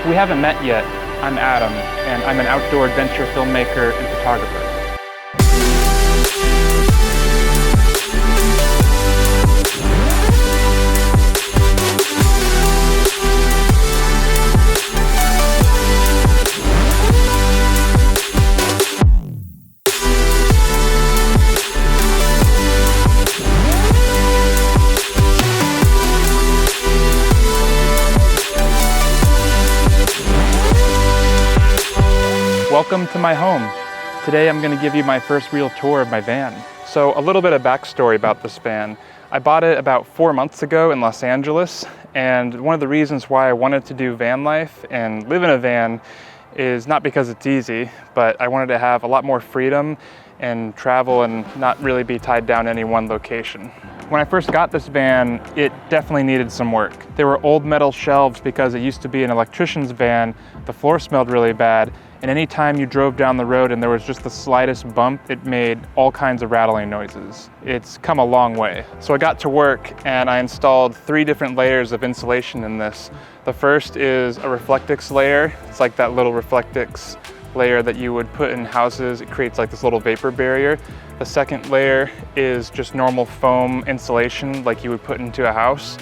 If we haven't met yet, I'm Adam, and I'm an outdoor adventure filmmaker and photographer. Welcome to my home. Today I'm going to give you my first real tour of my van. So a little bit of backstory about this van. I bought it about 4 months ago in Los Angeles, and one of the reasons why I wanted to do van life and live in a van is not because it's easy, but I wanted to have a lot more freedom and travel and not really be tied down to any one location. When I first got this van, it definitely needed some work. There were old metal shelves because it used to be an electrician's van. The floor smelled really bad, and anytime you drove down the road and there was just the slightest bump, it made all kinds of rattling noises. It's come a long way. So I got to work and I installed 3 different layers of insulation in this. The first is a Reflectix layer. It's like that little Reflectix layer that you would put in houses. It creates like this little vapor barrier. The second layer is just normal foam insulation like you would put into a house.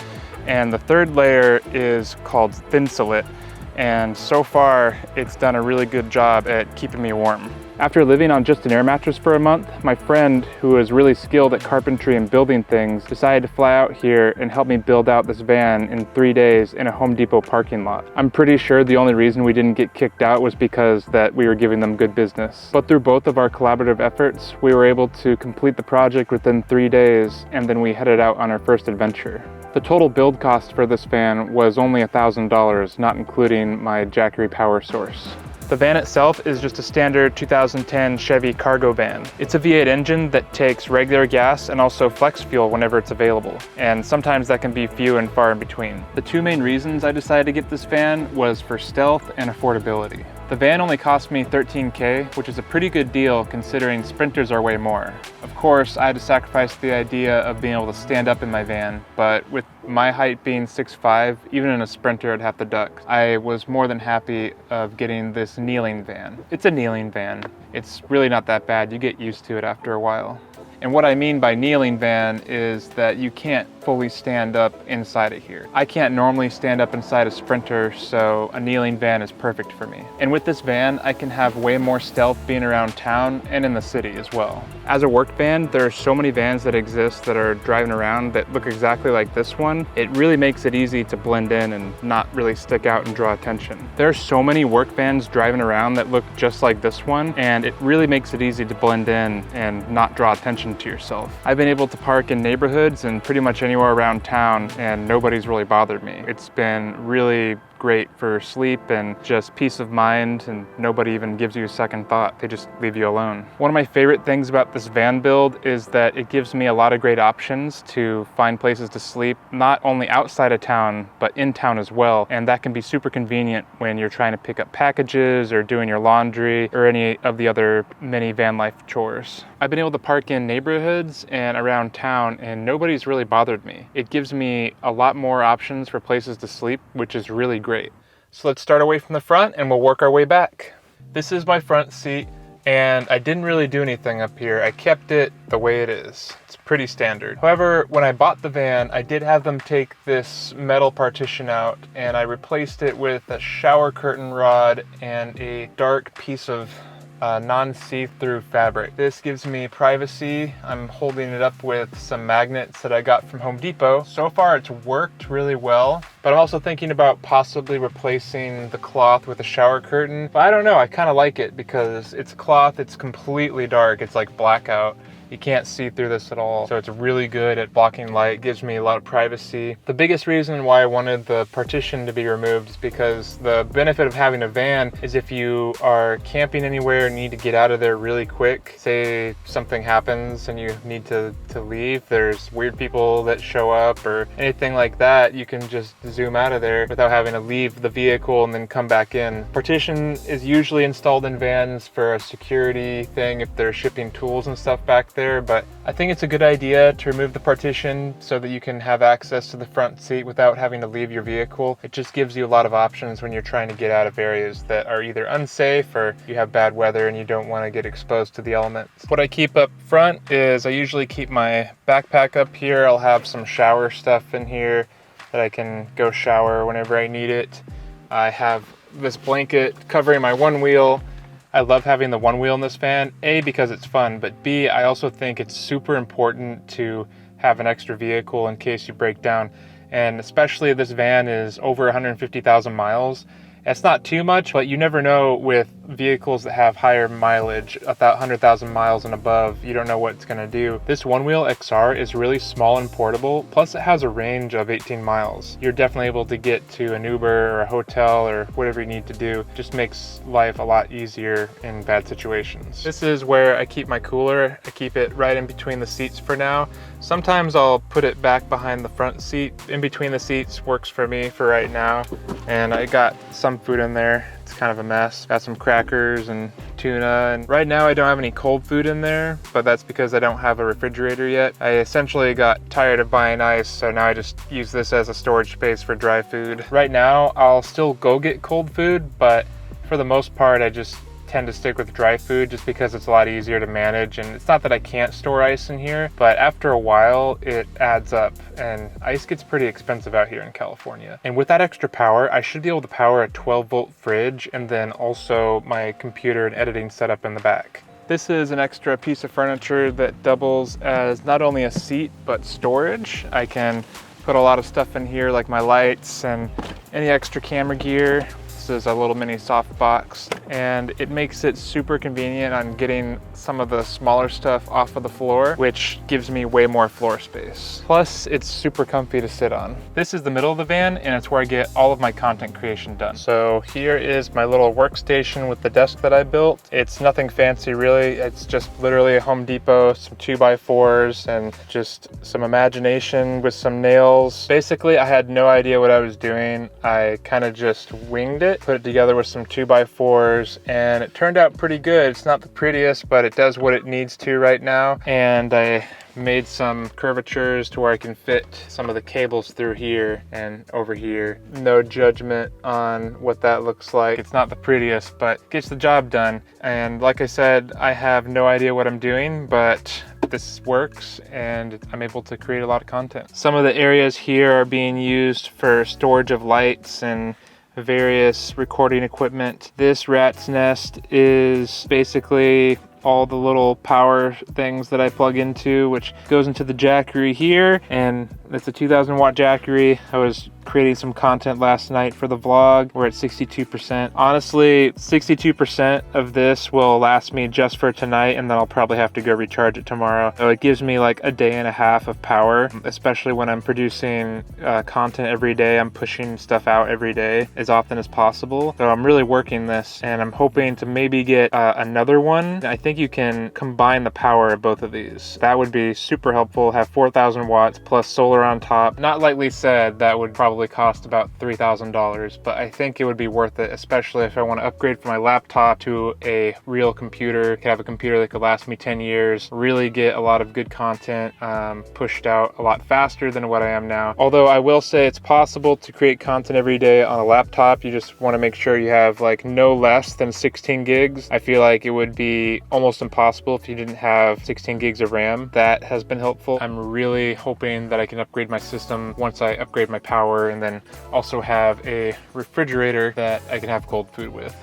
And the third layer is called Thinsulate. And so far, it's done a really good job at keeping me warm. After living on just an air mattress for a month, my friend, who is really skilled at carpentry and building things, decided to fly out here and help me build out this van in 3 days in a Home Depot parking lot. I'm pretty sure the only reason we didn't get kicked out was because that we were giving them good business. But through both of our collaborative efforts, we were able to complete the project within 3 days, and then we headed out on our first adventure. The total build cost for this van was only $1,000, not including my Jackery power source. The van itself is just a standard 2010 Chevy cargo van. It's a V8 engine that takes regular gas and also flex fuel whenever it's available, and sometimes that can be few and far in between. The 2 main reasons I decided to get this van was for stealth and affordability. The van only cost me $13K, which is a pretty good deal considering Sprinters are way more. Of course, I had to sacrifice the idea of being able to stand up in my van, but with my height being 6'5", even in a Sprinter I'd have to duck. I was more than happy of getting this kneeling van. It's a kneeling van. It's really not that bad. You get used to it after a while. And what I mean by kneeling van is that you can't fully stand up inside it here. I can't normally stand up inside a Sprinter, so a kneeling van is perfect for me. And with this van, I can have way more stealth being around town and in the city as well. As a work van, there are so many vans that exist that are driving around that look exactly like this one. It really makes it easy to blend in and not really stick out and draw attention. There are so many work vans driving around that look just like this one, and it really makes it easy to blend in and not draw attention to yourself. I've been able to park in neighborhoods and pretty much anywhere around town, and nobody's really bothered me. It's been really great for sleep and just peace of mind, and nobody even gives you a second thought. They just leave you alone. One of my favorite things about this van build is that it gives me a lot of great options to find places to sleep, not only outside of town, but in town as well. And that can be super convenient when you're trying to pick up packages or doing your laundry or any of the other many van life chores. I've been able to park in neighborhoods and around town, and nobody's really bothered me. It gives me a lot more options for places to sleep, which is really great. So let's start away from the front and we'll work our way back. This is my front seat, and I didn't really do anything up here. I kept it the way it is. It's pretty standard. However, when I bought the van, I did have them take this metal partition out, and I replaced it with a shower curtain rod and a dark piece of non-see-through fabric. This gives me privacy. I'm holding it up with some magnets that I got from Home Depot. So far it's worked really well, but I'm also thinking about possibly replacing the cloth with a shower curtain. But I don't know, I kind of like it because it's cloth, it's completely dark, it's like blackout. You can't see through this at all. So it's really good at blocking light, gives me a lot of privacy. The biggest reason why I wanted the partition to be removed is because the benefit of having a van is if you are camping anywhere and need to get out of there really quick, say something happens and you need to leave, there's weird people that show up or anything like that, you can just zoom out of there without having to leave the vehicle and then come back in. Partition is usually installed in vans for a security thing if they're shipping tools and stuff back there. there, but I think it's a good idea to remove the partition so that you can have access to the front seat without having to leave your vehicle. It just gives you a lot of options when you're trying to get out of areas that are either unsafe or you have bad weather and you don't want to get exposed to the elements. What I keep up front is I usually keep my backpack up here. I'll have some shower stuff in here that I can go shower whenever I need it. I have this blanket covering my one wheel. I love having the one wheel in this van, A, because it's fun, but B, I also think it's super important to have an extra vehicle in case you break down. And especially this van is over 150,000 miles. It's not too much, but you never know with vehicles that have higher mileage, about 100,000 miles and above, you don't know what it's gonna do. This one wheel XR is really small and portable, plus it has a range of 18 miles. You're definitely able to get to an Uber or a hotel or whatever you need to do. Just makes life a lot easier in bad situations. This is where I keep my cooler. I keep it right in between the seats for now. Sometimes I'll put it back behind the front seat. In between the seats works for me for right now. And I got some food in there. It's kind of a mess. Got some crackers and tuna, and right now I don't have any cold food in there, but that's because I don't have a refrigerator yet. I essentially got tired of buying ice, so now I just use this as a storage space for dry food. Right now I'll still go get cold food, but for the most part I just tend to stick with dry food just because it's a lot easier to manage. And it's not that I can't store ice in here, but after a while it adds up, and ice gets pretty expensive out here in California. And with that extra power, I should be able to power a 12-volt fridge and then also my computer and editing setup in the back. This is an extra piece of furniture that doubles as not only a seat but storage. I can put a lot of stuff in here like my lights and any extra camera gear. This is a little mini soft box, and it makes it super convenient on getting some of the smaller stuff off of the floor, which gives me way more floor space. Plus, it's super comfy to sit on. This is the middle of the van, and it's where I get all of my content creation done. So here is my little workstation with the desk that I built. It's nothing fancy really. It's just literally a Home Depot, some 2x4s, and just some imagination with some nails. Basically, I had no idea what I was doing. I kind of just winged it, put it together with some 2x4s, and it turned out pretty good. It's not the prettiest, but it does what it needs to right now. And I made some curvatures to where I can fit some of the cables through here and over here. No judgment on what that looks like. It's not the prettiest, but gets the job done. And like I said, I have no idea what I'm doing, but this works and I'm able to create a lot of content. Some of the areas here are being used for storage of lights and various recording equipment. This rat's nest is basically all the little power things that I plug into, which goes into the Jackery here, and it's a 2000 watt Jackery. I was creating some content last night for the vlog. We're at 62%. Honestly, 62% of this will last me just for tonight, and then I'll probably have to go recharge it tomorrow. So it gives me like a day and a half of power, especially when I'm producing content every day. I'm pushing stuff out every day as often as possible. So I'm really working this, and I'm hoping to maybe get another one. I think you can combine the power of both of these. That would be super helpful. Have 4,000 watts plus solar on top. Not lightly said, that would probably cost about $3,000, but I think it would be worth it, especially if I want to upgrade from my laptop to a real computer. Have a computer that could last me 10 years, really get a lot of good content pushed out a lot faster than what I am now. Although I will say it's possible to create content every day on a laptop. You just want to make sure you have like no less than 16 gigs. I feel like it would be almost impossible if you didn't have 16 gigs of RAM. That has been helpful. I'm really hoping that I can upgrade my system once I upgrade my power, and then also have a refrigerator that I can have cold food with.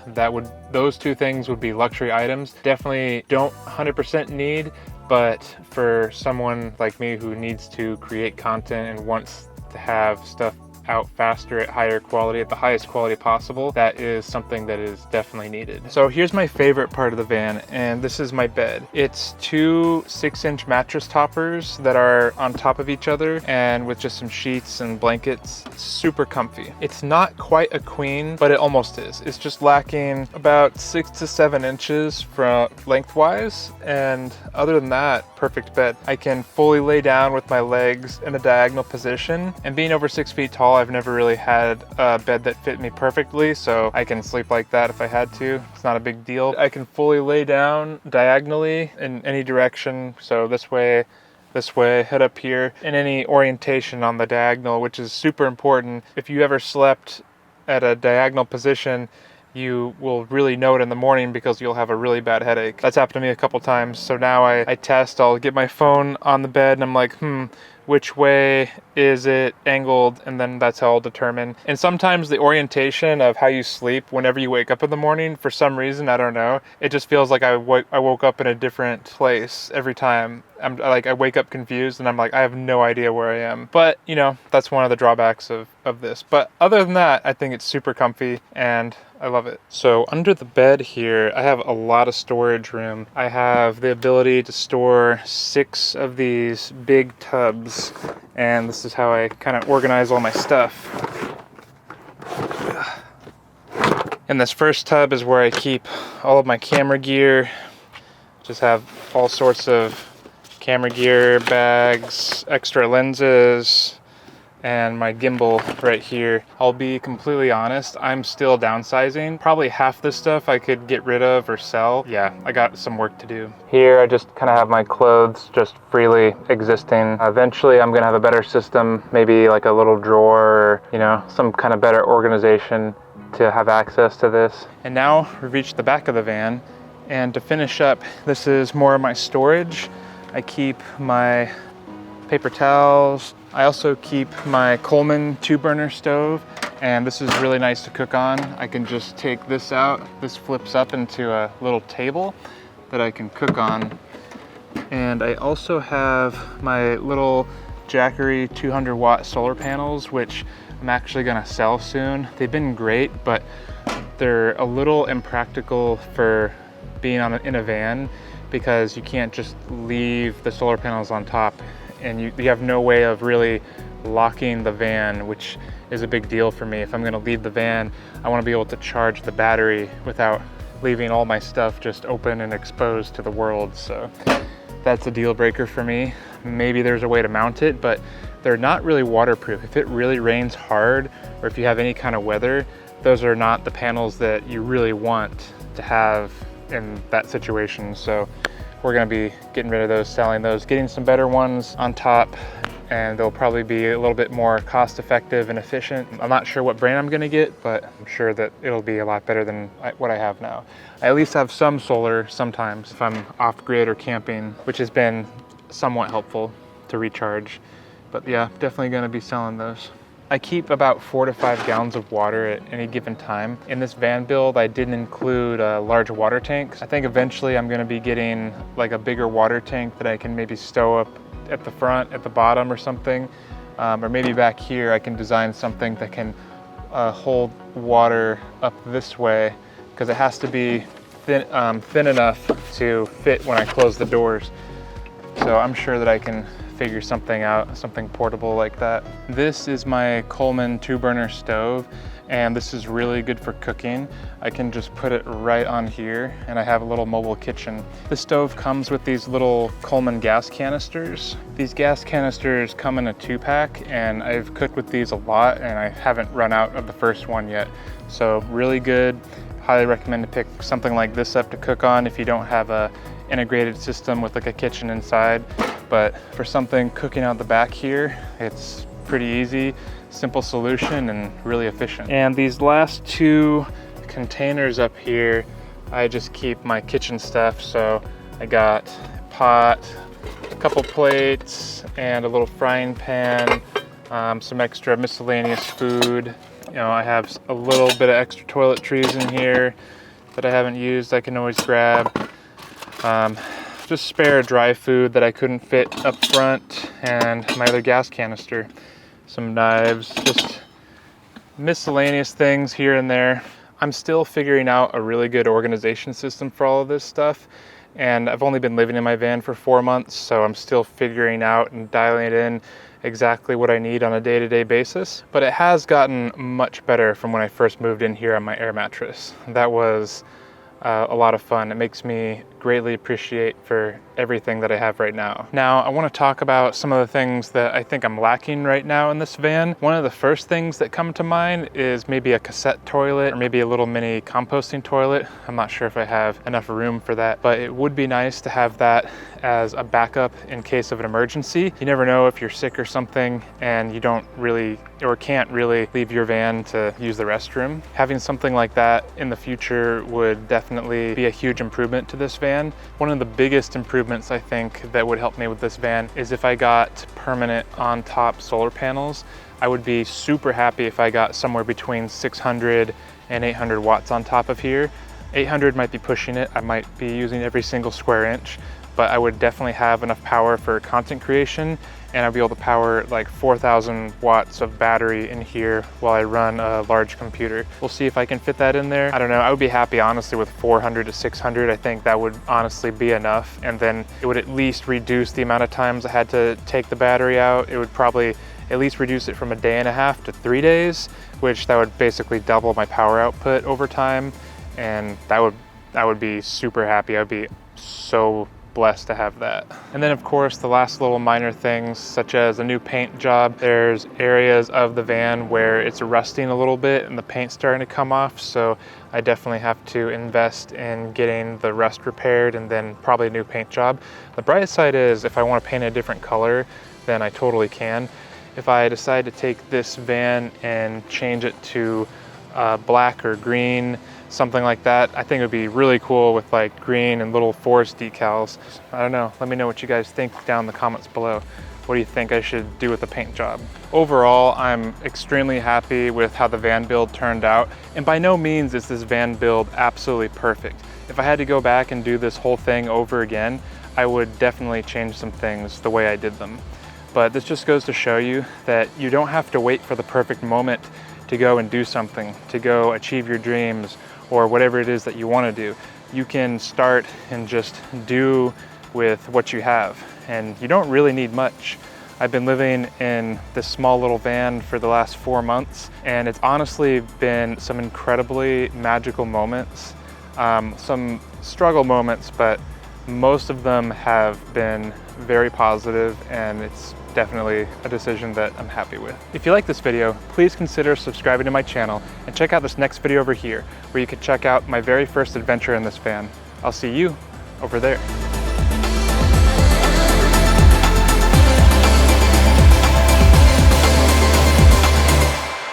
Those two things would be luxury items. Definitely don't 100% need, but for someone like me who needs to create content and wants to have stuff out faster at higher quality, at the highest quality possible, that is something that is definitely needed. So here's my favorite part of the van, and this is my bed. It's two 6-inch mattress toppers that are on top of each other, and with just some sheets and blankets. It's super comfy. It's not quite a queen, but it almost is. It's just lacking about 6 to 7 inches from lengthwise, and other than that, perfect bed. I can fully lay down with my legs in a diagonal position, and being over 6 feet tall, I've never really had a bed that fit me perfectly, so I can sleep like that if I had to. It's not a big deal. I can fully lay down diagonally in any direction, so this way, head up here, in any orientation on the diagonal, which is super important. If you ever slept at a diagonal position, you will really know it in the morning because you'll have a really bad headache. That's happened to me a couple times. So now I test, I'll get my phone on the bed and I'm like, which way is it angled? And then that's how I'll determine. And sometimes the orientation of how you sleep whenever you wake up in the morning, for some reason, I don't know, it just feels like I woke up in a different place every time. I wake up confused and I'm like, I have no idea where I am. But you know, that's one of the drawbacks of this. But other than that, I think it's super comfy and I love it. So under the bed here, I have a lot of storage room. I have the ability to store 6 of these big tubs, and this is how I kind of organize all my stuff. And this first tub is where I keep all of my camera gear. Just have all sorts of camera gear, bags, extra lenses, and my gimbal right here. I'll be completely honest, I'm still downsizing. Probably half this stuff I could get rid of or sell. Yeah, I got some work to do. Here I just kind of have my clothes just freely existing. Eventually I'm gonna have a better system, maybe like a little drawer or, you know, some kind of better organization to have access to this. And now we've reached the back of the van, and to finish up, this is more of my storage. I keep my paper towels. I also keep my Coleman 2-burner stove, and this is really nice to cook on. I can just take this out. This flips up into a little table that I can cook on. And I also have my little Jackery 200-watt solar panels, which I'm actually gonna sell soon. They've been great, but they're a little impractical for being in a van because you can't just leave the solar panels on top, and you have no way of really locking the van, which is a big deal for me. If I'm gonna leave the van, I wanna be able to charge the battery without leaving all my stuff just open and exposed to the world. So that's a deal breaker for me. Maybe there's a way to mount it, but they're not really waterproof. If it really rains hard, or if you have any kind of weather, those are not the panels that you really want to have in that situation. So we're gonna be getting rid of those, selling those, getting some better ones on top, and they'll probably be a little bit more cost effective and efficient. I'm not sure what brand I'm gonna get, but I'm sure that it'll be a lot better than what I have now. I at least have some solar sometimes if I'm off grid or camping, which has been somewhat helpful to recharge. But yeah, definitely gonna be selling those. I keep about 4 to 5 gallons of water at any given time. In this van build, I didn't include large water tanks. I think eventually I'm gonna be getting like a bigger water tank that I can maybe stow up at the front, at the bottom or something. Or maybe back here, I can design something that can hold water up this way, because it has to be thin enough to fit when I close the doors. So I'm sure that I can figure something out, something portable like that. This is my Coleman 2-burner stove, and this is really good for cooking. I can just put it right on here, and I have a little mobile kitchen. The stove comes with these little Coleman gas canisters. These gas canisters come in a 2-pack, and I've cooked with these a lot, and I haven't run out of the first one yet. So really good. Highly recommend to pick something like this up to cook on if you don't have a integrated system with like a kitchen inside. But for something cooking out the back here, it's pretty easy, simple solution, and really efficient. And these last 2 containers up here, I just keep my kitchen stuff. So I got a pot, a couple plates, and a little frying pan, some extra miscellaneous food. You know, I have a little bit of extra toiletries in here that I haven't used, I can always grab. Just spare dry food that I couldn't fit up front, and my other gas canister. Some knives, just miscellaneous things here and there. I'm still figuring out a really good organization system for all of this stuff, and I've only been living in my van for 4 months, so I'm still figuring out and dialing it in exactly what I need on a day-to-day basis. But it has gotten much better from when I first moved in here on my air mattress. That was a lot of fun. It makes me greatly appreciate for everything that I have right now. Now, I want to talk about some of the things that I think I'm lacking right now in this van. One of the first things that come to mind is maybe a cassette toilet or maybe a little mini composting toilet. I'm not sure if I have enough room for that, but it would be nice to have that as a backup in case of an emergency. You never know if you're sick or something and you don't really or can't really leave your van to use the restroom. Having something like that in the future would definitely be a huge improvement to this van. One of the biggest improvements I think that would help me with this van is if I got permanent on top solar panels. I would be super happy if I got somewhere between 600 and 800 watts on top of here. 800 might be pushing it. I might be using every single square inch, but I would definitely have enough power for content creation, and I'd be able to power like 4,000 watts of battery in here while I run a large computer. We'll see if I can fit that in there. I don't know, I would be happy honestly with 400 to 600. I think that would honestly be enough, and then it would at least reduce the amount of times I had to take the battery out. It would probably at least reduce it from a day and a half to 3 days, which that would basically double my power output over time, and I would be super happy. I'd be so blessed to have that. And then of course the last little minor things such as a new paint job. There's areas of the van where it's rusting a little bit and the paint's starting to come off, so I definitely have to invest in getting the rust repaired and then probably a new paint job. The bright side is if I want to paint a different color, then I totally can. If I decide to take this van and change it to black or green, something like that, I think it would be really cool with like green and little forest decals. I don't know, let me know what you guys think down in the comments below. What do you think I should do with the paint job? Overall, I'm extremely happy with how the van build turned out, and by no means is this van build absolutely perfect. If I had to go back and do this whole thing over again, I would definitely change some things the way I did them. But this just goes to show you that you don't have to wait for the perfect moment to go and do something, to go achieve your dreams or whatever it is that you want to do. You can start and just do with what you have, and you don't really need much. I've been living in this small little van for the last 4 months, and it's honestly been some incredibly magical moments, some struggle moments, but most of them have been very positive, and it's definitely a decision that I'm happy with. If you like this video, please consider subscribing to my channel and check out this next video over here where you can check out my very first adventure in this van. I'll see you over there.